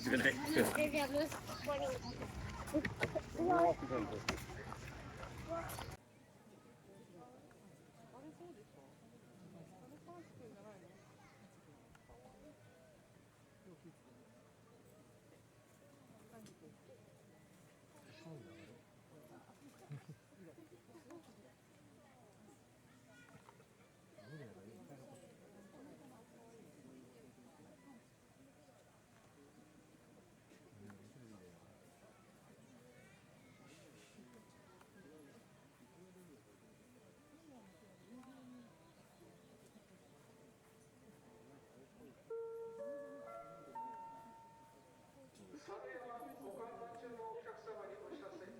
じゃない。Maybe I lose recording. 昨夜はご観覧中のお客様にお知らせ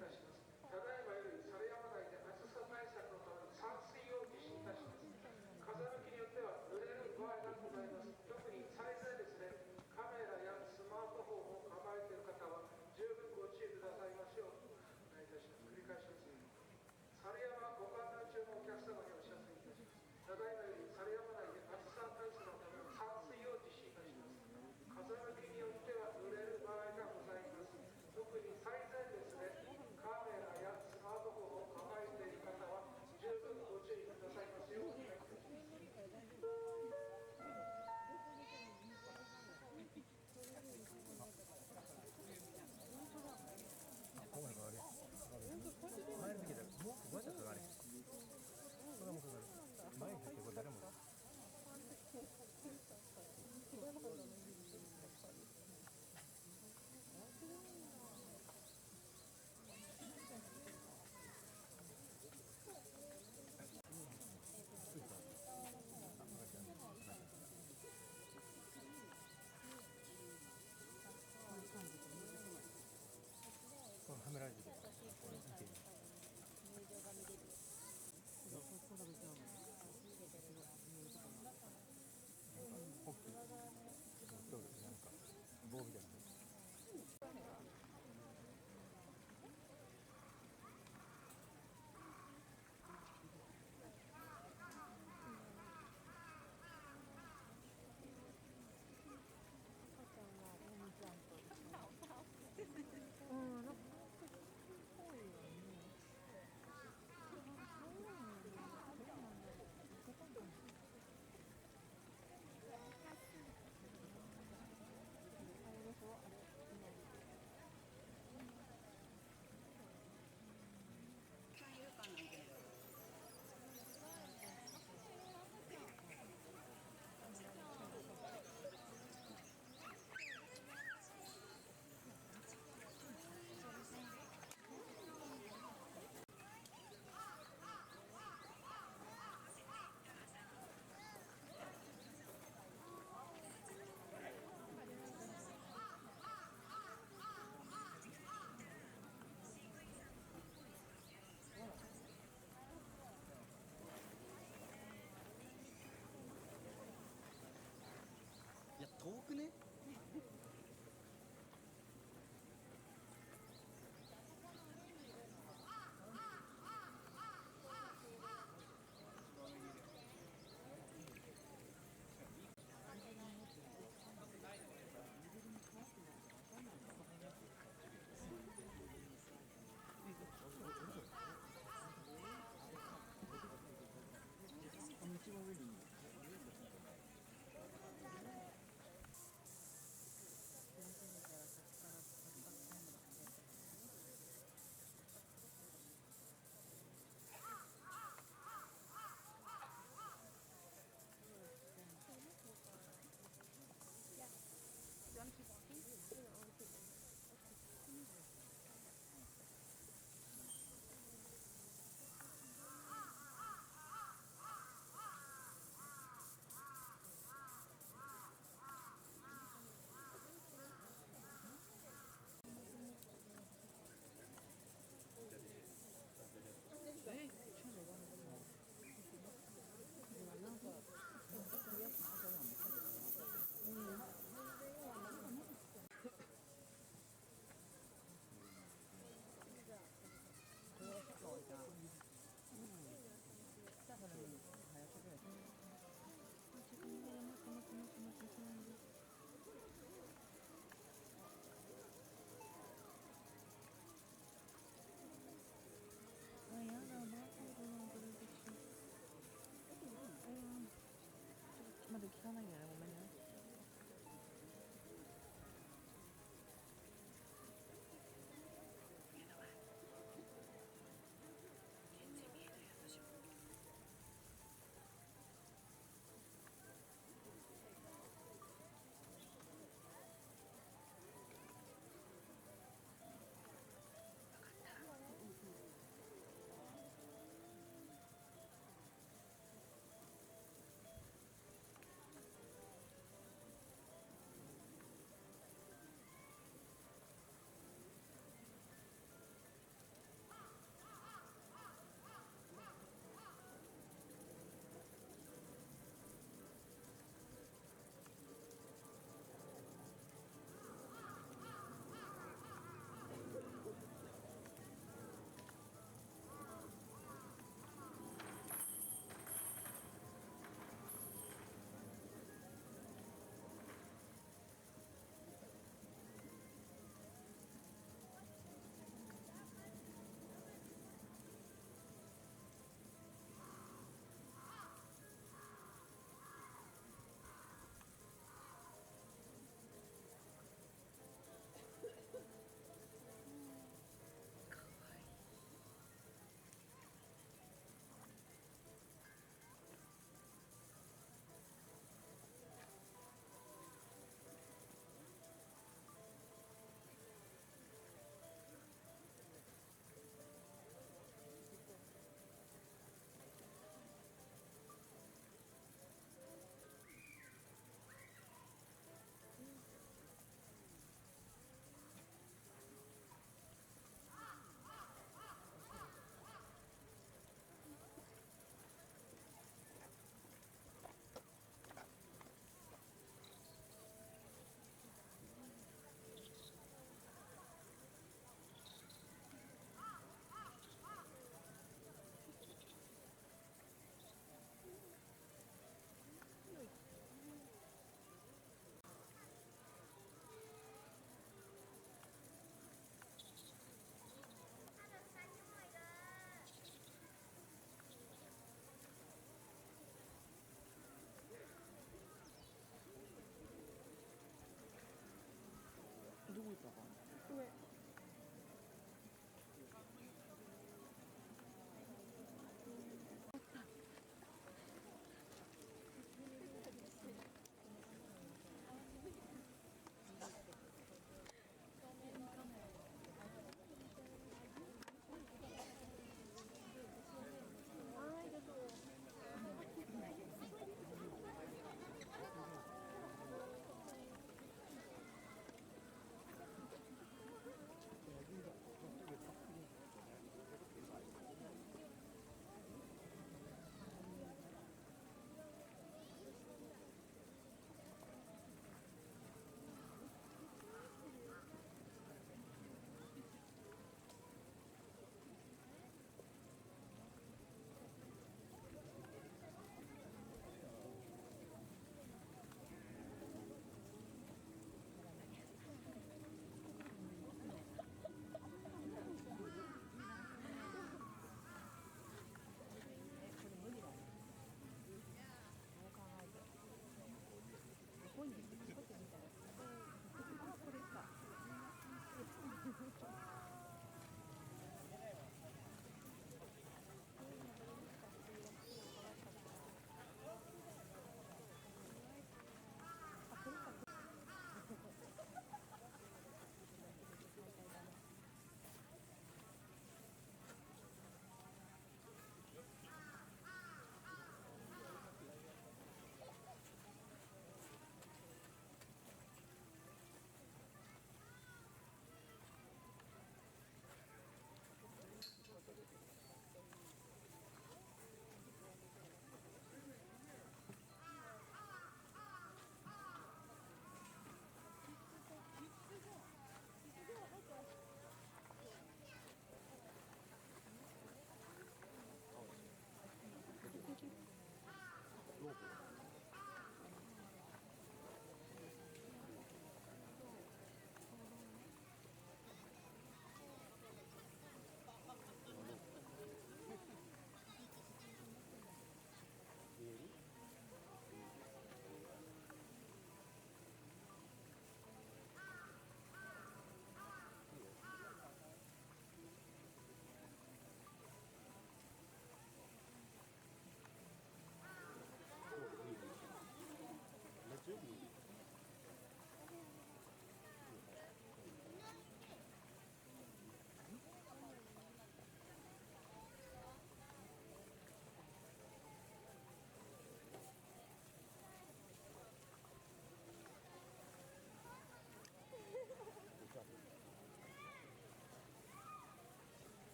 manera, con mañana.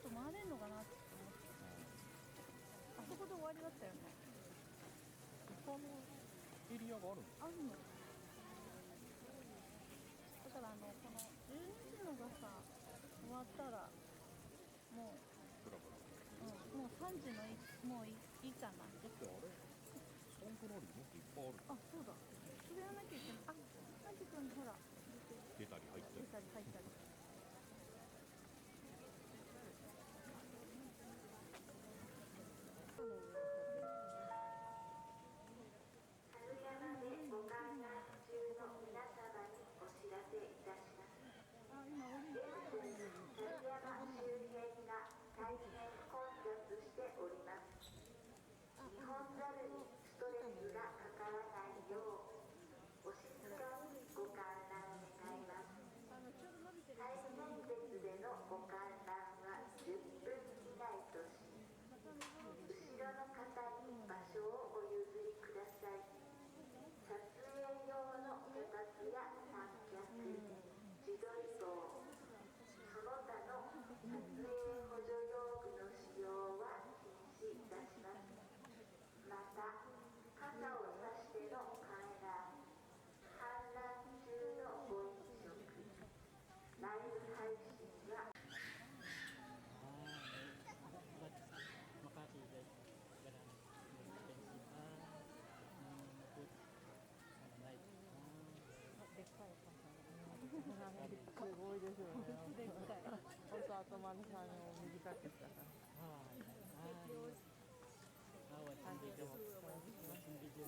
と回れるのかなって思って、あそこで終わりだったよね。他のエリアがあるの？あるの。だからこの12時のがさ終わったらもうブラブラ。もう3時のもういいかな。だってあれスタンプラリーもっといっぱいある。あ、そうだ。それやらなきゃいけない。あ、サンジ君ほら出たり入ったり。出たり入ったり。春山でご観覧中の皆様にお知らせいたします。あ、今降りる。春山周辺が大変混雑しております。日本ザルにストレスがかからないようお静かにご観覧願います。最前列でのご観覧は10分以内とし、後ろの方に場所をお譲りください。撮影用の脚立や三脚、自撮り棒、その他の撮影補助用具の使用は禁止いたします。また、傘を差しての観覧、観覧中のご飲食、ライブ配信はMakati guys, ganun expensive food night でっかい傘。すごいですよね。でっかい。本当頭のさんを短くしたから。watching video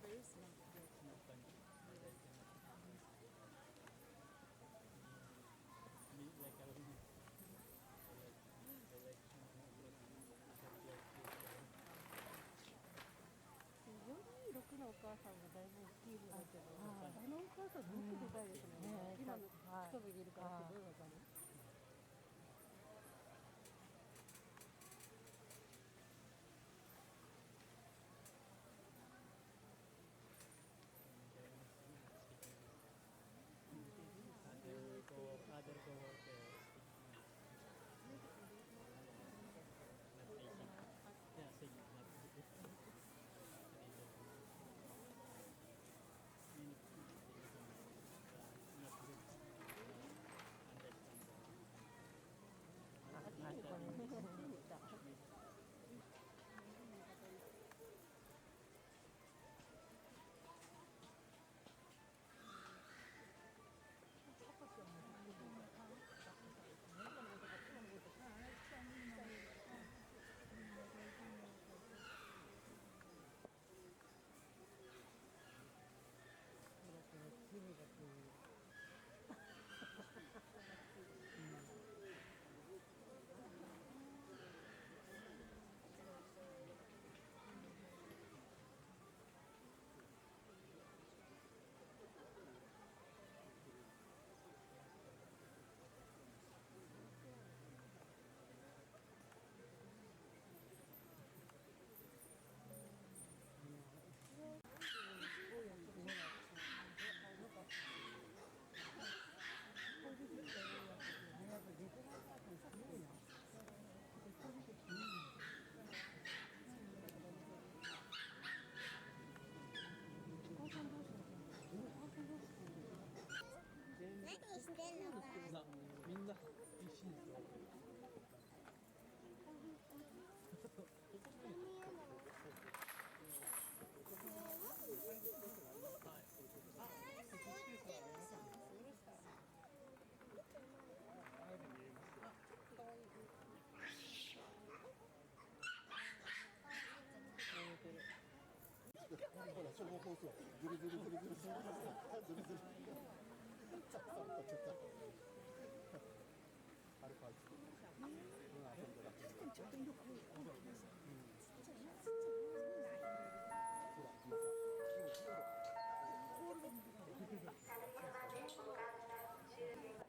very smart like426のお母さんがだいぶ大きい方だけど、あのお母さんすごくでかいですもんね。今の人もいるからすごいわかる。other coworker not facing yeah saying not many not good understand 何してんのかな。みんな必死に座ってるほら、消防放送、ずるずるずるずるずるずるずるずる。ちょっとアルファイちょっと色が多い。猿山でご観覧中辺が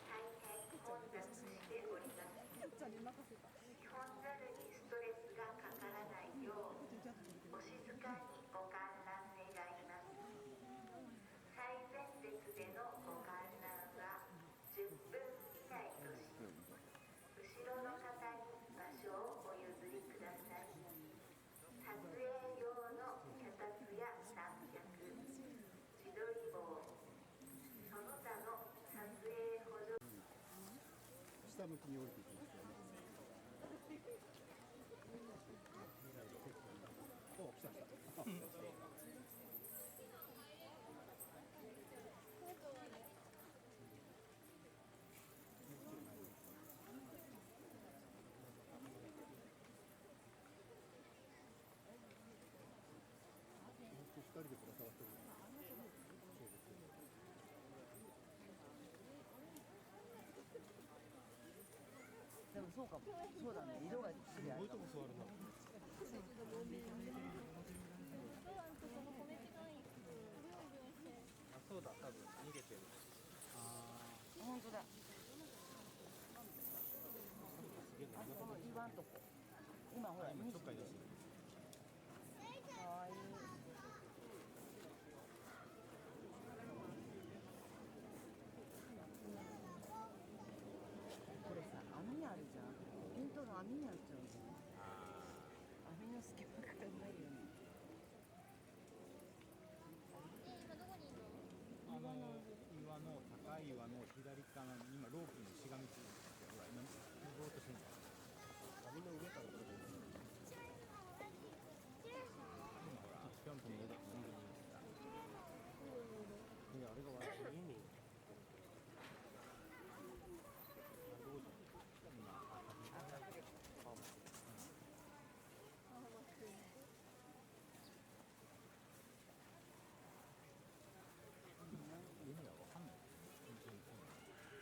大変混雑しております。日本ザルにストレスがかからないようお静かにご観覧願います。最前列でのご観覧は10分に降りていきますよね。お、来た来た。2人でぶら下がってる。そうですよ。でもそうかも。そうだね。色が違う。すごいとこ座るな。あ、そうだ、多分逃げてる。本当だ。すげえな。あそこの岩んとこ。今ほら、今ちょっかい出してる。かわいい。これさ、網あるじゃん。弁当の網にあるじゃん。網の隙間からないよね。岩の高い岩の左側に今ロープにしがみついてて、ほら今登ろうとしてるんだよ。網の上から来る。今ほらぴょんぴょん出てきてる。いや、あれが家に。意味はわかんない。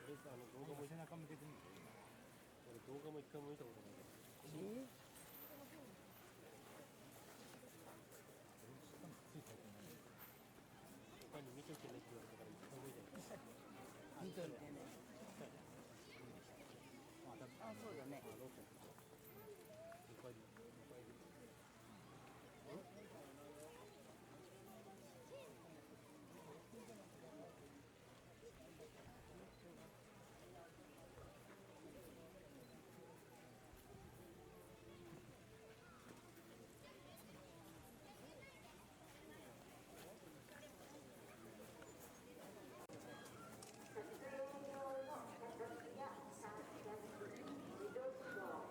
動画も背中向けてみる。俺動画も一回も見たことないから。他に見とけねって言われたから一回も見てない。見といてね。あ、そうだね。ロープいっぱいいる。撮影用の写真や三脚、自撮り棒、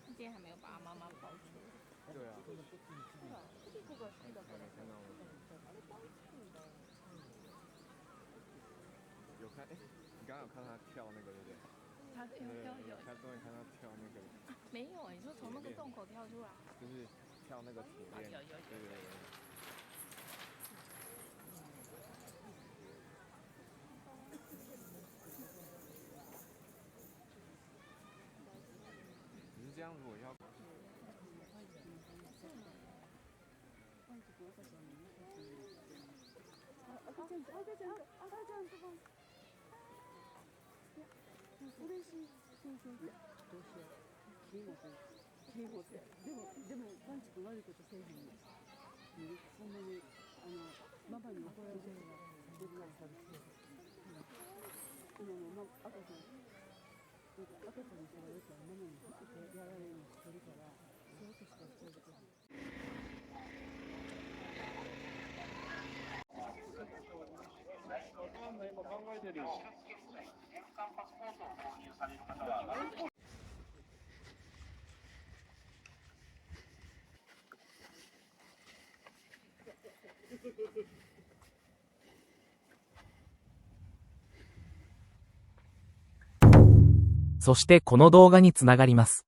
今天还没有把妈妈抱出来。对啊，这个好きだから看到吗？有看哎，你刚刚有看他跳那个对不对？他跳有看终于看他跳那个，没有？你说从那个洞口跳出来？就是跳那个铁链，有对对对。你是这样，如果要。嬉しい。そうそうそう。どうしよう。警護って。でもパンチ君悪いことせえへんの。そんなにママに怒られてるのが出るないから。今も赤ちゃんにされるからママにやられるの知ってるから、そういうことしかしちゃうから。今考えてるよ。玄関パスポートを購入される方はそしてこの動画につながります。